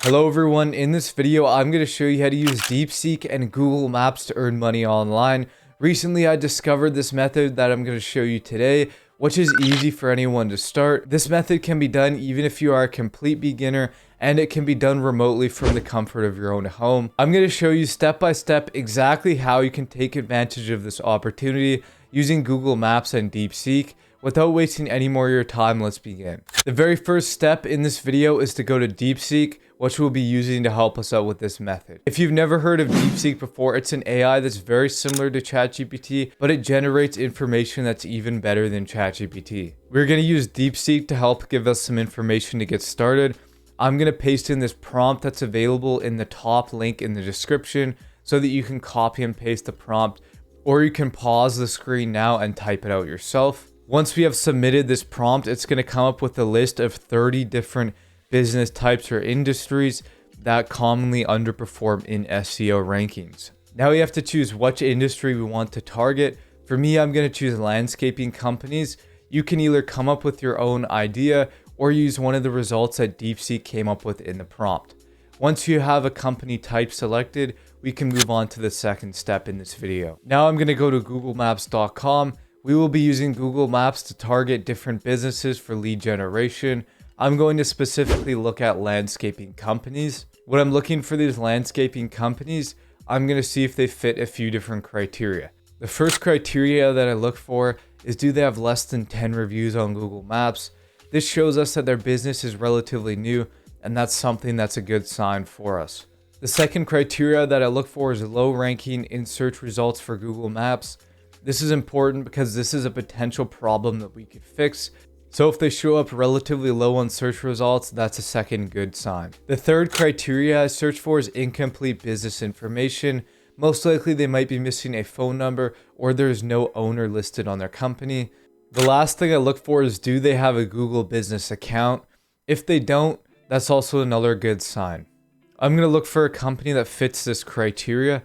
Hello everyone, in this video I'm going to show you how to use DeepSeek and Google Maps to earn money online. Recently I discovered this method that I'm going to show you today, which is easy for anyone to start. This method can be done even if you are a complete beginner, and it can be done remotely from the comfort of your own home. I'm going to show you step by step exactly how you can take advantage of this opportunity using Google Maps and DeepSeek. Without wasting any more of your time, let's begin. The very first step in this video is to go to DeepSeek, which we'll be using to help us out with this method. If you've never heard of DeepSeek before, it's an AI that's very similar to ChatGPT, but it generates information that's even better than ChatGPT. We're going to use DeepSeek to help give us some information to get started. I'm going to paste in this prompt that's available in the top link in the description so that you can copy and paste the prompt, or you can pause the screen now and type it out yourself. Once we have submitted this prompt, it's going to come up with a list of 30 different business types or industries that commonly underperform in SEO rankings. Now we have to choose which industry we want to target. For me, I'm going to choose landscaping companies. You can either come up with your own idea or use one of the results that DeepSeek came up with in the prompt. Once you have a company type selected, we can move on to the second step in this video. Now I'm going to go to googlemaps.com. We will be using Google Maps to target different businesses for lead generation. I'm going to specifically look at landscaping companies. When I'm looking for these landscaping companies, I'm going to see if they fit a few different criteria. The first criteria that I look for is, do they have less than 10 reviews on Google Maps? This shows us that their business is relatively new, and that's something that's a good sign for us. The second criteria that I look for is low ranking in search results for Google Maps. This is important because this is a potential problem that we could fix. So if they show up relatively low on search results, that's a second good sign. The third criteria I search for is incomplete business information. Most likely they might be missing a phone number, or there's no owner listed on their company. The last thing I look for is, do they have a Google business account? If they don't, that's also another good sign. I'm going to look for a company that fits this criteria.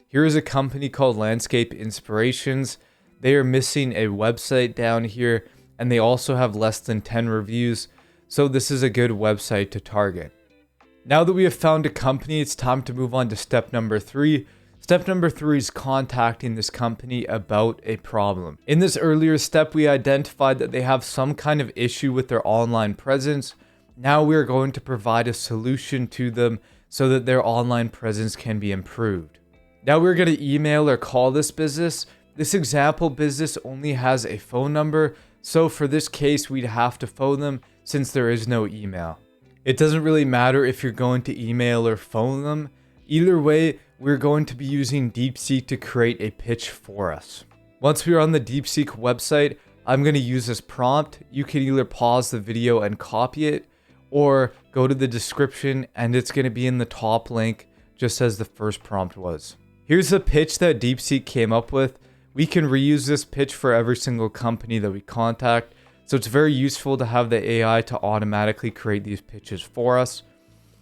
Here is a company called Landscape Inspirations. They are missing a website down here, and they also have less than 10 reviews, so this is a good website to target. Now that we have found a company, it's time to move on to step number 3. Step number 3 is contacting this company about a problem. In this earlier step, we identified that they have some kind of issue with their online presence. Now we are going to provide a solution to them so that their online presence can be improved. Now we're going to email or call this business. This example business only has a phone number, so for this case we'd have to phone them since there is no email. It doesn't really matter if you're going to email or phone them. Either way, we're going to be using DeepSeek to create a pitch for us. Once we're on the DeepSeek website, I'm going to use this prompt. You can either pause the video and copy it, or go to the description and it's going to be in the top link just as the first prompt was. Here's the pitch that DeepSeek came up with. We can reuse this pitch for every single company that we contact, so it's very useful to have the AI to automatically create these pitches for us.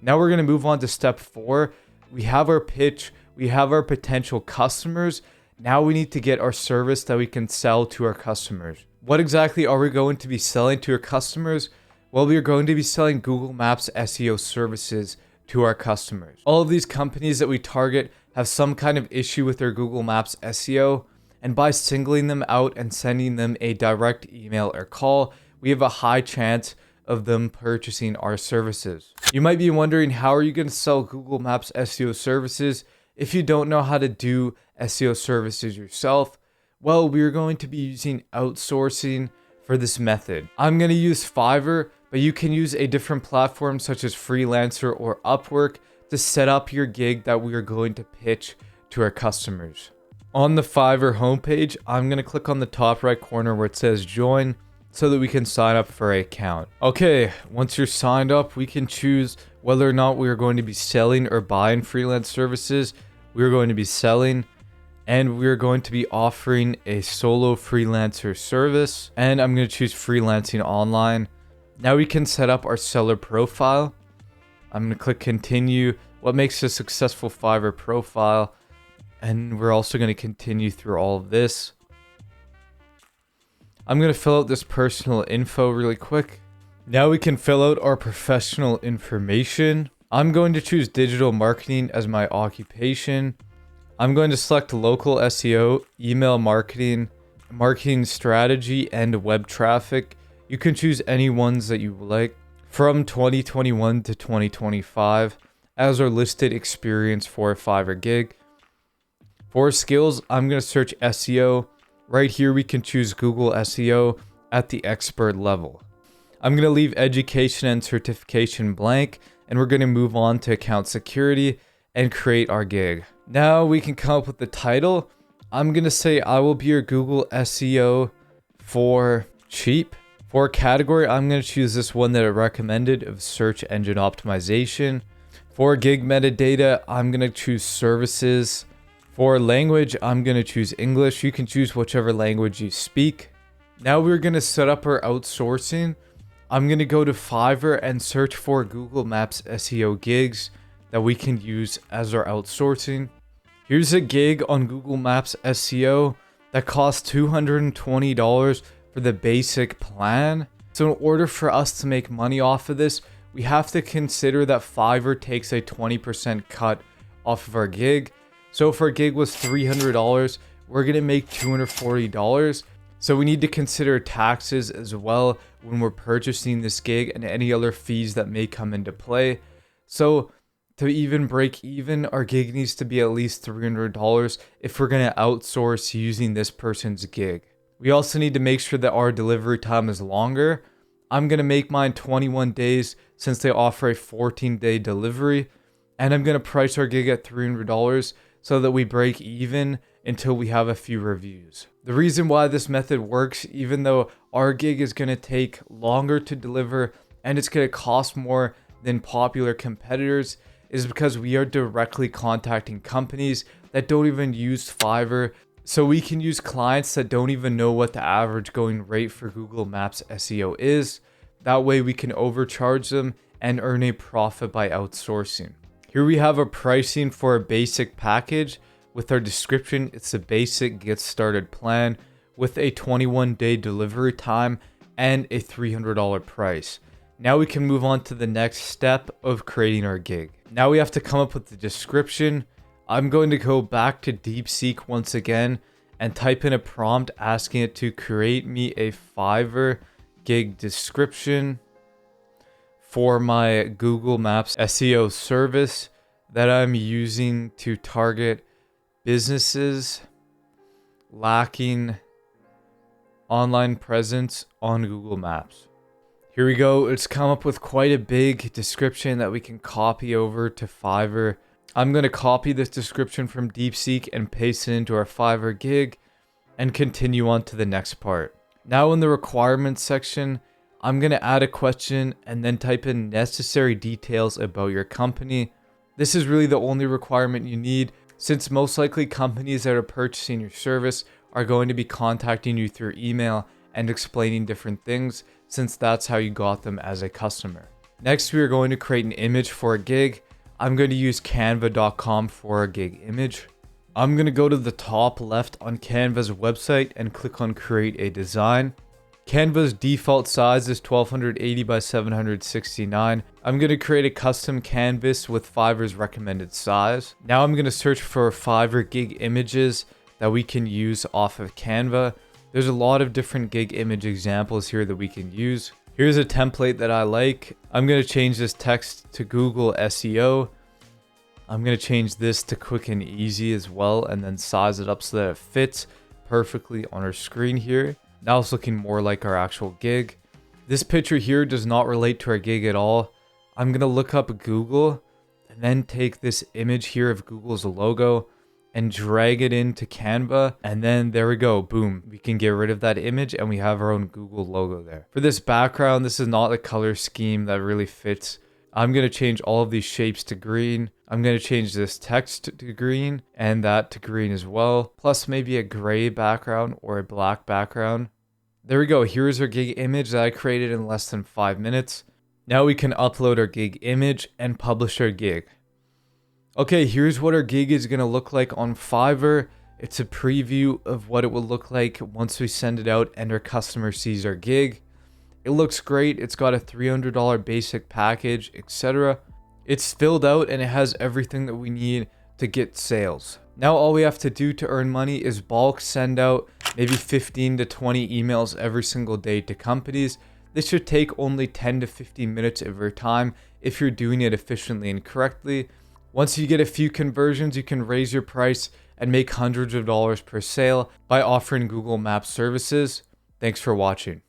Now we're going to move on to step 4. We have our pitch, we have our potential customers. Now we need to get our service that we can sell to our customers. What exactly are we going to be selling to our customers? Well, we are going to be selling Google Maps SEO services to our customers. All of these companies that we target have some kind of issue with their Google Maps SEO, and by singling them out and sending them a direct email or call, we have a high chance of them purchasing our services. You might be wondering, how are you going to sell Google Maps SEO services if you don't know how to do SEO services yourself? Well, we're going to be using outsourcing for this method. I'm going to use Fiverr, but you can use a different platform such as Freelancer or Upwork to set up your gig that we are going to pitch to our customers. On the Fiverr homepage, I'm going to click on the top right corner where it says join so that we can sign up for an account. Okay, once you're signed up, we can choose whether or not we are going to be selling or buying freelance services. We are going to be selling, and we are going to be offering a solo freelancer service, and I'm going to choose freelancing online. Now we can set up our seller profile. I'm going to click continue. What makes a successful Fiverr profile? And we're also going to continue through all of this. I'm going to fill out this personal info really quick. Now we can fill out our professional information. I'm going to choose digital marketing as my occupation. I'm going to select local SEO, email marketing, marketing strategy, and web traffic. You can choose any ones that you like from 2021 to 2025 as our listed experience for a Fiverr gig. For skills, I'm going to search SEO. Right here, we can choose Google SEO at the expert level. I'm going to leave education and certification blank, and we're going to move on to account security and create our gig. Now we can come up with the title. I'm going to say I will be your Google SEO for cheap. For category, I'm going to choose this one that I recommended of search engine optimization. For gig metadata, I'm going to choose services. For language, I'm going to choose English. You can choose whichever language you speak. Now we're going to set up our outsourcing. I'm going to go to Fiverr and search for Google Maps SEO gigs that we can use as our outsourcing. Here's a gig on Google Maps SEO that costs $220 for the basic plan. So in order for us to make money off of this, we have to consider that Fiverr takes a 20% cut off of our gig. So if our gig was $300, we're going to make $240. So we need to consider taxes as well when we're purchasing this gig and any other fees that may come into play. So to even break even, our gig needs to be at least $300 if we're going to outsource using this person's gig. We also need to make sure that our delivery time is longer. I'm going to make mine 21 days since they offer a 14-day delivery. And I'm going to price our gig at $300 so that we break even until we have a few reviews. The reason why this method works, even though our gig is going to take longer to deliver and it's going to cost more than popular competitors, is because we are directly contacting companies that don't even use Fiverr. So we can use clients that don't even know what the average going rate for Google Maps SEO is. That way we can overcharge them and earn a profit by outsourcing. Here we have a pricing for a basic package. With our description, it's a basic get started plan with a 21-day delivery time and a $300 price. Now we can move on to the next step of creating our gig. Now we have to come up with the description. I'm going to go back to Deepseek once again and type in a prompt asking it to create me a Fiverr gig description for my Google Maps SEO service that I'm using to target businesses lacking online presence on Google Maps. Here we go. It's come up with quite a big description that we can copy over to Fiverr. I'm going to copy this description from Deepseek and paste it into our Fiverr gig and continue on to the next part. Now in the requirements section, I'm going to add a question and then type in necessary details about your company. This is really the only requirement you need, since most likely companies that are purchasing your service are going to be contacting you through email and explaining different things, since that's how you got them as a customer. Next, we are going to create an image for a gig. I'm going to use canva.com for a gig image. I'm going to go to the top left on Canva's website and click on create a design. Canva's default size is 1280 by 769. I'm going to create a custom canvas with Fiverr's recommended size. Now I'm going to search for Fiverr gig images that we can use off of Canva. There's a lot of different gig image examples here that we can use. Here's a template that I like. I'm going to change this text to Google SEO. I'm going to change this to quick and easy as well, and then size it up so that it fits perfectly on our screen here. Now it's looking more like our actual gig. This picture here does not relate to our gig at all. I'm going to look up Google and then take this image here of Google's logo and drag it into Canva, and then there we go, boom. We can get rid of that image and we have our own Google logo there. For this background, this is not a color scheme that really fits. I'm going to change all of these shapes to green. I'm going to change this text to green and that to green as well, plus maybe a gray background or a black background. There we go. Here's our gig image that I created in less than 5 minutes. Now we can upload our gig image and publish our gig. Okay, here's what our gig is going to look like on Fiverr. It's a preview of what it will look like once we send it out and our customer sees our gig. It looks great. It's got a $300 basic package, etc. It's filled out and it has everything that we need to get sales. Now all we have to do to earn money is bulk send out maybe 15 to 20 emails every single day to companies. This should take only 10 to 15 minutes of your time if you're doing it efficiently and correctly. Once you get a few conversions, you can raise your price and make hundreds of dollars per sale by offering Google Maps services. Thanks for watching.